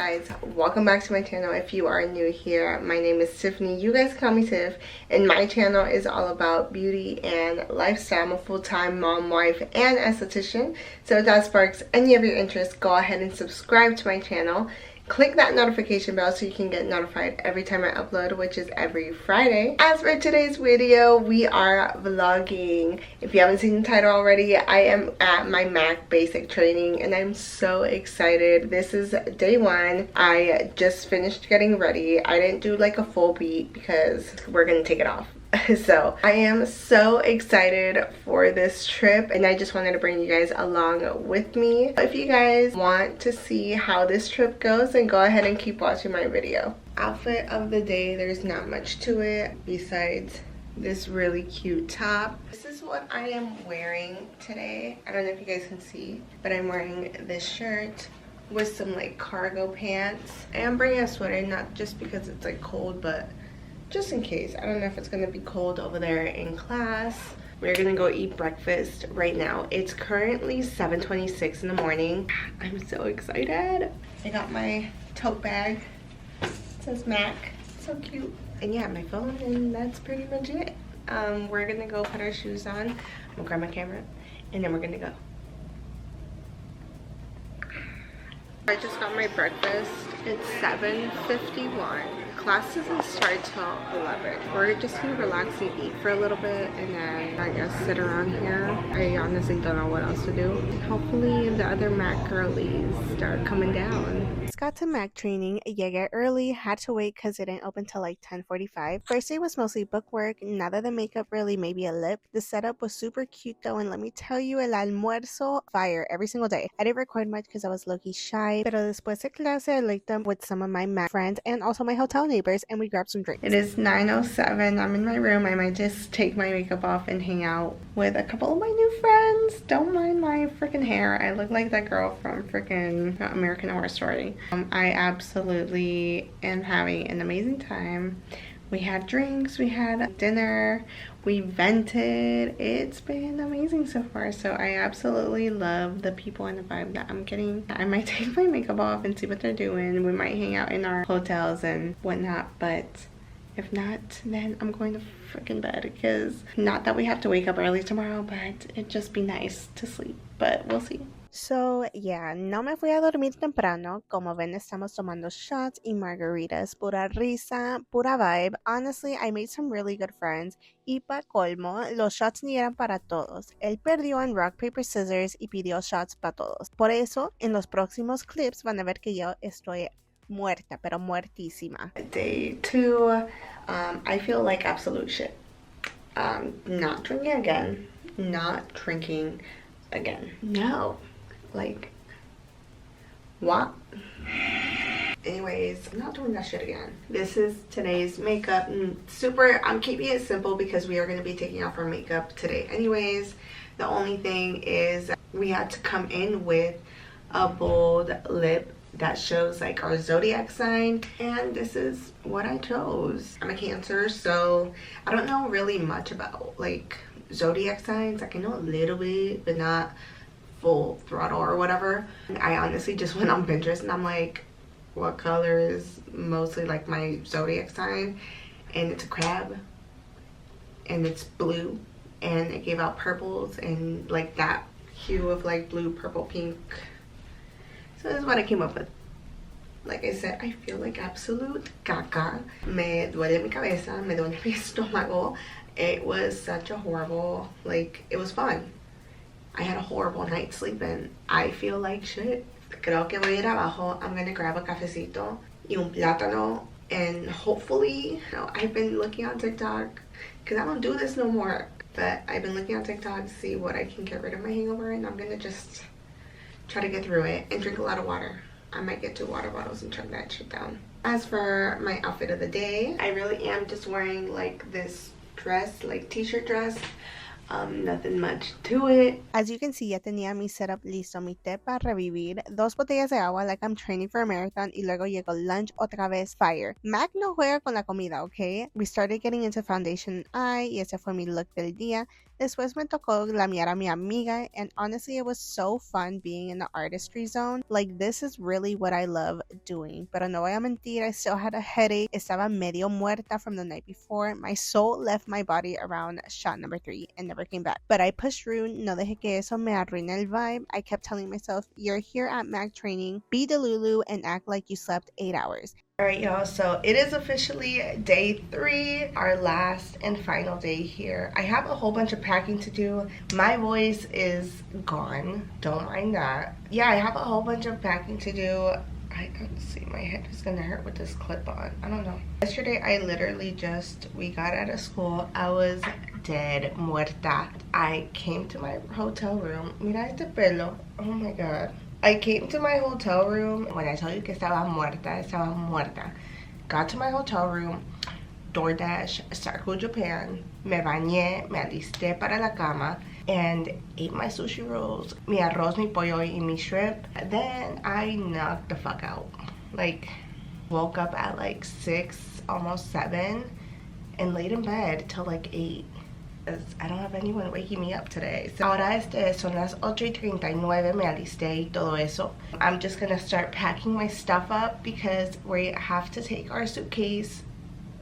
guys, welcome back to my channel. If you are new here, my name is Tiffany. You guys call me Tiff, and my channel is all about beauty and lifestyle. I'm a full-time mom, wife, and esthetician. So if that sparks any of your interest, go ahead and subscribe to my channel. Click that notification bell so you can get notified every time I upload, which is every Friday. As for today's video, we are vlogging. If you haven't seen the title already, I am at my MAC basic training and I'm so excited. This is day one. I just finished getting ready. I didn't do like a full beat because we're gonna take it off. So I am so excited for this trip and I just wanted to bring you guys along with me. If you guys want to see how this trip goes, then go ahead and keep watching my video. Outfit of the day, there's not much to it besides this really cute top. This is what I am wearing today. I don't know if you guys can see, but I'm wearing this shirt with some like cargo pants. I am bringing a sweater, not just because it's like cold, but just in case. I don't know if it's gonna be cold over there in class. We're gonna go eat breakfast right now. It's currently 7:26 in the morning. I'm so excited. I got my tote bag. It says MAC. So cute. And yeah, my phone, and that's pretty much it. We're gonna go put our shoes on. I'm gonna grab my camera and then we're gonna go. I just got my breakfast. It's 7:51. Class doesn't start till 11. We're just gonna relax and eat for a little bit and then I guess sit around here. I honestly don't know what else to do. Hopefully the other MAC girlies start coming down. Just got to MAC training. Llegué early, had to wait because it didn't open till like 10:45. First day was mostly bookwork, nada de makeup really, maybe a lip. The setup was super cute though, and let me tell you, el almuerzo fire every single day. I didn't record much because I was low-key shy, pero después de clase I linked them with some of my MAC friends and also my hotel neighbors and we grabbed some drinks. It is 9:07. I'm in my room. I might just take my makeup off and hang out with a couple of my new friends. Don't mind my freaking hair. I look like that girl from freaking American Horror Story. I absolutely am having an amazing time. We had drinks, we had dinner, we vented. It's been amazing so far. So I absolutely love the people and the vibe that I'm getting. I might take my makeup off and see what they're doing. We might hang out in our hotels and whatnot, but if not, then I'm going to freaking bed because not that we have to wake up early tomorrow, but it'd just be nice to sleep, but we'll see. So, yeah, no me fui a dormir temprano. Como ven, estamos tomando shots y margaritas. Pura risa, pura vibe. Honestly, I made some really good friends. Y pa' colmo, los shots ni eran para todos. Él perdió en rock, paper, scissors y pidió shots para todos. Por eso, en los próximos clips van a ver que yo estoy muerta, pero muertísima. Day 2, I feel like absolute shit. Not drinking again. Not drinking again. No. Like, what? Anyways, I'm not doing that shit again. This is today's makeup. I'm keeping it simple because we are going to be taking off our makeup today anyways. The only thing is we had to come in with a bold lip that shows like our zodiac sign, and this is what I chose. I'm a Cancer, so I don't know really much about like zodiac signs. Like I know a little bit, but not full throttle or whatever. I honestly just went on Pinterest and I'm like, what color is mostly like my zodiac sign? And it's a crab and it's blue and it gave out purples and like that hue of like blue, purple, pink. So this is what I came up with. Like I said, I feel like absolute caca. Me duele mi cabeza, me duele mi estómago. It was such a horrible, like, it was fun. I had a horrible night sleeping. I feel like shit. Creo que voy a ir abajo. I'm gonna grab a cafecito y un plátano, and hopefully, I've been looking on TikTok because I don't do this no more, but I've been looking on TikTok to see what I can get rid of my hangover, and I'm gonna just try to get through it and drink a lot of water. I might get 2 water bottles and chug that shit down. As for my outfit of the day, I really am just wearing like this dress, like t-shirt dress. Nothing much to it. As you can see, ya tenía mi setup listo, mi té para revivir, 2 botellas de agua like I'm training for a marathon, y luego llegó lunch otra vez fire. Mac no juega con la comida, okay? We started getting into foundation eye, y ese fue mi look del día. Después me tocó glamear a mi amiga, and honestly it was so fun being in the artistry zone. Like, this is really what I love doing. Pero no voy a mentir, I still had a headache. Estaba medio muerta from the night before. My soul left my body around shot number 3 and never came back. But I pushed through. No dejé que eso me arruine el vibe. I kept telling myself, you're here at MAC training, be Delulu and act like you slept 8 hours. Alright y'all, so it is officially day 3, our last and final day here. I have a whole bunch of packing to do. My voice is gone, don't mind that. Yeah, I have a whole bunch of packing to do. I don't see, my head is gonna hurt with this clip on. I don't know. Yesterday I literally we got out of school. I was dead, muerta. I came to my hotel room. Mira este pelo, oh my god. I came to my hotel room. When I tell you que estaba muerta. Got to my hotel room, DoorDash, Sarko Japan, me bañé, me alisté para la cama, and ate my sushi rolls, mi arroz, mi pollo, y mi shrimp. Then I knocked the fuck out. Like, woke up at like 6, almost 7, and laid in bed till like 8. I don't have anyone waking me up today. So ahora son las 8:39, me alisté y todo eso. I'm just gonna start packing my stuff up because we have to take our suitcase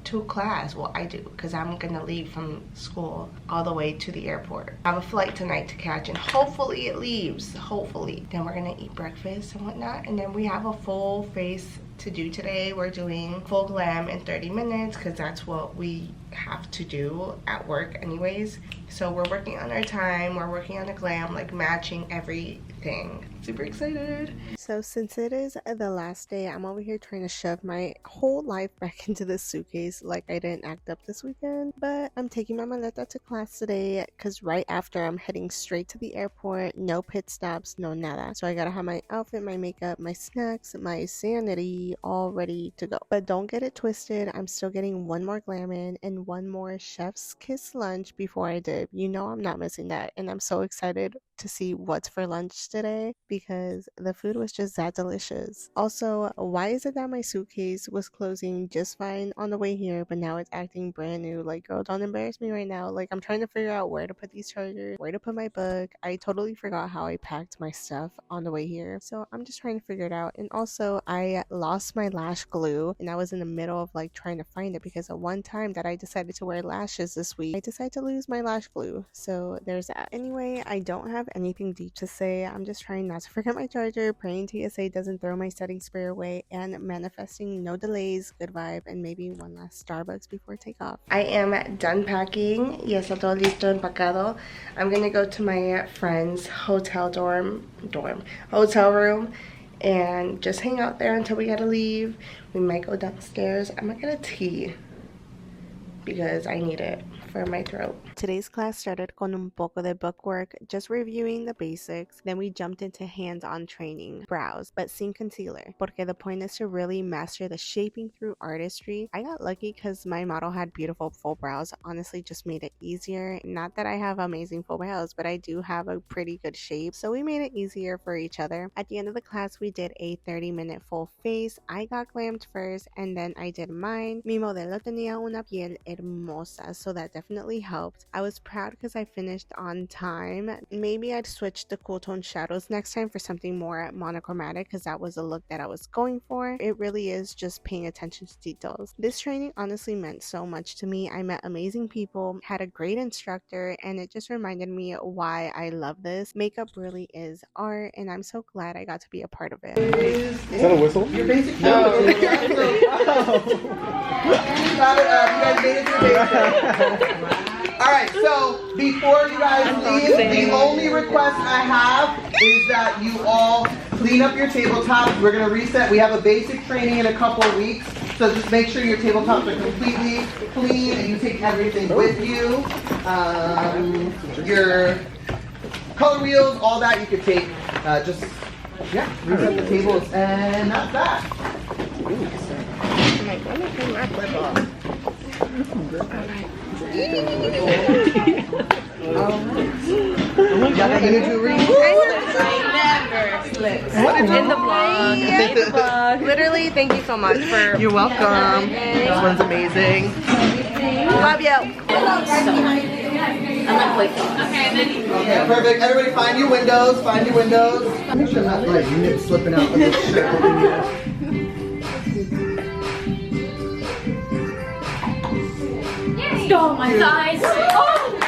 to class. Well, I do, because I'm gonna leave from school all the way to the airport. I have a flight tonight to catch, and hopefully it leaves, hopefully. Then we're gonna eat breakfast and whatnot, and then we have a full face to do today. We're doing full glam in 30 minutes because that's what we have to do at work anyways. So we're working on our time, we're working on the glam, like matching everything. Super excited. So since it is the last day, I'm over here trying to shove my whole life back into this suitcase like I didn't act up this weekend. But I'm taking my maleta to class today because right after I'm heading straight to the airport. No pit stops, no nada. So I gotta have my outfit, my makeup, my snacks, my sanity all ready to go. But don't get it twisted, I'm still getting one more glam in and one more chef's kiss lunch before I dip. You know I'm not missing that, and I'm so excited to see what's for lunch today because the food was just that delicious. Also, why is it that my suitcase was closing just fine on the way here, but now it's acting brand new? Like, girl, don't embarrass me right now. Like, I'm trying to figure out where to put these chargers, where to put my book. I totally forgot how I packed my stuff on the way here, so I'm just trying to figure it out. And also, I lost my lash glue, and I was in the middle of like trying to find it because at one time that I decided to wear lashes this week, I decided to lose my lash glue. So there's that. Anyway, I don't have anything deep to say. I'm just trying not to forget my charger, praying TSA doesn't throw my setting spray away, and manifesting no delays, good vibe, and maybe one last Starbucks before takeoff. I am done packing. Ya está todo listo, empacado. I'm gonna go to my friend's hotel room and just hang out there until we gotta leave. We might go downstairs. I might get a tea because I need it for my throat. Today's class started con un poco de bookwork, just reviewing the basics. Then we jumped into hands-on training, brows, but sin concealer, porque the point is to really master the shaping through artistry. I got lucky because my model had beautiful full brows. Honestly, just made it easier. Not that I have amazing full brows, but I do have a pretty good shape, so we made it easier for each other. At the end of the class, we did a 30-minute full face. I got glammed first, and then I did mine. Mi modelo tenía una piel hermosa, so that definitely helped. I was proud because I finished on time. Maybe I'd switch the cool tone shadows next time for something more monochromatic because that was the look that I was going for. It really is just paying attention to details. This training honestly meant so much to me. I met amazing people, had a great instructor, and it just reminded me why I love this. Makeup really is art, and I'm so glad I got to be a part of it. Is that a whistle? Your basic? No. You guys made it to basic. Alright, so before you guys leave, the only request I have is that you all clean up your tabletops. We're going to reset. We have a basic training in a couple of weeks, so just make sure your tabletops are completely clean and you take everything with you. Your color wheels, all that you could take. Reset the tables, and that's that. Let me clean my clip off. In the vlog. Literally, thank you so much for. You're welcome. This one's amazing. Love you. Okay, perfect. Everybody find your windows. Find your windows. Make sure not like nip slipping out of the shirt. Oh my thighs. Oh.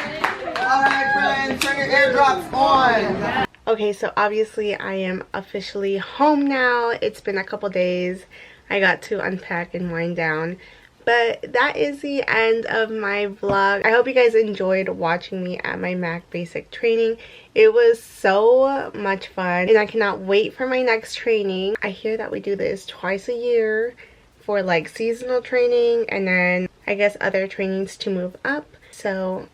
Alright friends, turn your airdrops on. Okay, so obviously I am officially home now. It's been a couple days. I got to unpack and wind down. But that is the end of my vlog. I hope you guys enjoyed watching me at my MAC basic training. It was so much fun and I cannot wait for my next training. I hear that we do this twice a year for like seasonal training and then I guess other trainings to move up. So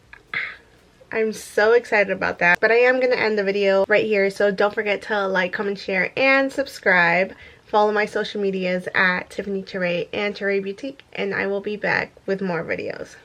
I'm so excited about that. But I am going to end the video right here. So don't forget to like, comment, share, and subscribe. Follow my social medias at Tiffanycherre and Cherrebeautique, and I will be back with more videos.